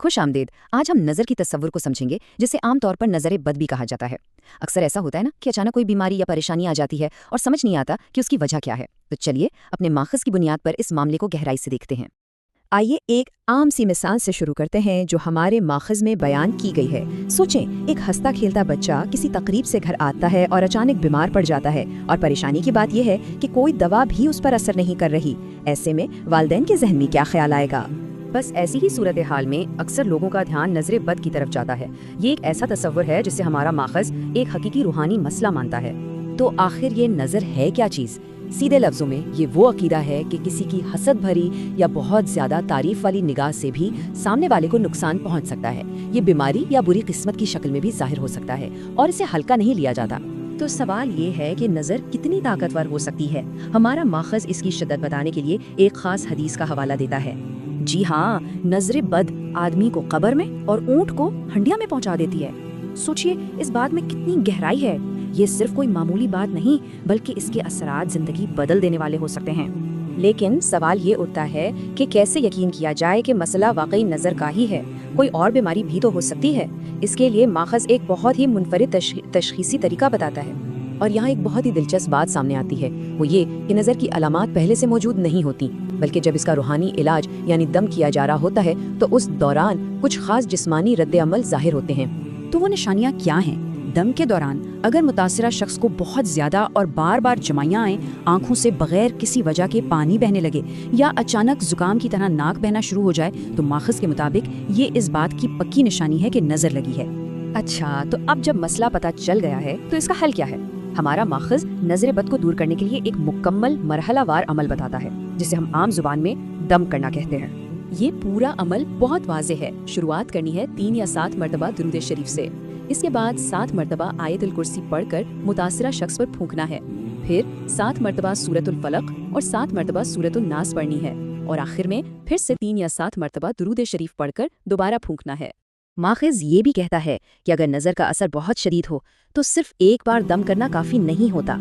खुश आमदेद। आज हम नज़र की तस्वुर को समझेंगे, जिसे आम तौर पर नज़र बद भी कहा जाता है। अक्सर ऐसा होता है ना कि अचानक कोई बीमारी या परेशानी आ जाती है और समझ नहीं आता कि उसकी वजह क्या है। तो चलिए अपने माखज़ की बुनियाद पर इस मामले को गहराई से देखते हैं। आइए एक आम सी मिसाल से शुरू करते हैं जो हमारे माखज़ में बयान की गई है। सोचें, एक हंसता खेलता बच्चा किसी तकरीब से घर आता है और अचानक बीमार पड़ जाता है, और परेशानी की बात यह है कि कोई दवा भी उस पर असर नहीं कर रही। ऐसे में वालिदैन के जहन में क्या ख्याल आएगा? बस ऐसी ही सूरत हाल में अक्सर लोगों का ध्यान नज़र बद की तरफ जाता है। ये एक ऐसा तस्वुर है जिसे हमारा माखज़ एक हकीकी रूहानी मसला मानता है। तो आखिर ये नज़र है क्या चीज़? सीधे लफ्ज़ों में ये वो अकीदा है कि किसी की हसद भरी या बहुत ज़्यादा तारीफ वाली निगाह से भी सामने वाले को नुकसान पहुंच सकता है। ये बीमारी या बुरी किस्मत की शक्ल में भी जाहिर हो सकता है और इसे हल्का नहीं लिया जाता। तो सवाल ये है कि नज़र कितनी ताकतवर हो सकती है। हमारा माखज़ इसकी शिद्दत बताने के लिए एक खास हदीस का हवाला देता है। जी हाँ, नज़र बद आदमी को कब्र में और ऊंट को हंडिया में पहुंचा देती है। सोचिए, इस बात में कितनी गहराई है। ये सिर्फ कोई मामूली बात नहीं, बल्कि इसके असरात जिंदगी बदल देने वाले हो सकते हैं। लेकिन सवाल ये उठता है कि कैसे यकीन किया जाए कि मसला वाकई नज़र का ही है, कोई और बीमारी भी तो हो सकती है। इसके लिए माखज़ एक बहुत ही मुनफरिद तशखीसी तरीका बताता है। और यहाँ एक बहुत ही दिलचस्प बात सामने आती है, वो ये कि नज़र की अलामात पहले से मौजूद नहीं होती, बल्कि जब इसका रूहानी इलाज यानी दम किया जा रहा होता है तो उस दौरान कुछ खास जिस्मानी रद्द-ए-अमल जाहिर होते हैं। तो वो निशानियाँ क्या हैं? दम के दौरान अगर मुतासिरा शख्स को बहुत ज़्यादा और बार बार जमाइयाँ आएँ, आँखों से बगैर किसी वजह के पानी बहने लगे, या अचानक जुकाम की तरह नाक बहना शुरू हो जाए, तो माखज़ के मुताबिक ये इस बात की पक्की निशानी है कि नज़र लगी है। अच्छा, तो अब जब मसला पता चल गया है तो इसका हल क्या है? हमारा माखज़ नज़र बद को दूर करने के लिए एक मुकम्मल मरहलावार अमल बताता है, जिसे हम आम जुबान में दम करना कहते हैं। ये पूरा अमल बहुत वाज़ेह है। शुरुआत करनी है 3 या 7 मरतबा दुरूद शरीफ से। इसके बाद 7 मरतबा आयतुल कुर्सी पढ़कर मुतासिरा शख्स पर फूंकना है। फिर 7 मरतबा सूरतुल फलक और 7 मरतबा सूरतुल नास पढ़नी है, और आखिर में फिर से 3 या 7 मरतबा दुरूद शरीफ पढ़कर दोबारा फूंकना है। माखज़ ये भी कहता है कि अगर नज़र का असर बहुत शदीद हो तो सिर्फ एक बार दम करना काफ़ी नहीं होता,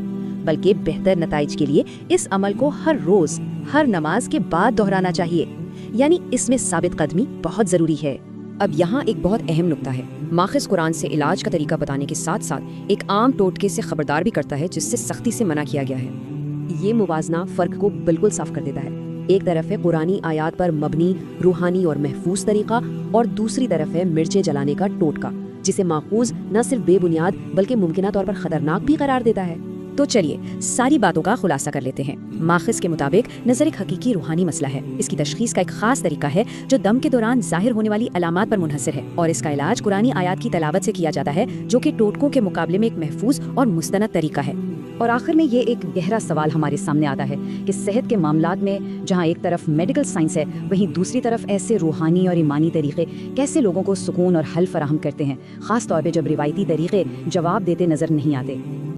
बल्कि बेहतर नताइज के लिए इस अमल को हर रोज़ हर नमाज के बाद दोहराना चाहिए। यानी इसमें साबित कदमी बहुत ज़रूरी है। अब यहाँ एक बहुत अहम नुक्ता है। माखज़ कुरान से इलाज का तरीका बताने के साथ साथ एक आम टोटके से खबरदार भी करता है, जिससे सख्ती से मना किया गया है। ये मुवाजना फ़र्क को बिल्कुल साफ कर देता है। एक तरफ है कुरानी आयात पर मबनी रूहानी और महफूज तरीका, और दूसरी तरफ है मिर्चें जलाने का टोटका, जिसे माखूज न सिर्फ बेबुनियाद बल्कि मुमकिना तौर पर खतरनाक भी करार देता है। तो चलिए सारी बातों का खुलासा कर लेते हैं। माखज़ के मुताबिक नज़र एक हकीकी रूहानी मसला है। इसकी तशखीस का एक खास तरीका है जो दम के दौरान जाहिर होने वाली अलामात पर मुनहसर है, और इसका इलाज कुरानी आयात की तलावत से किया जाता है, जो कि टोटकों के मुकाबले में एक महफूज और मुस्तनद तरीका है। और आखिर में ये एक गहरा सवाल हमारे सामने आता है कि सेहत के मामलात में जहाँ एक तरफ मेडिकल साइंस है, वहीं दूसरी तरफ ऐसे रूहानी और ईमानी तरीके कैसे लोगों को सुकून और हल फराहम करते हैं, खास तौर पे जब रिवायती तरीके जवाब देते नजर नहीं आते।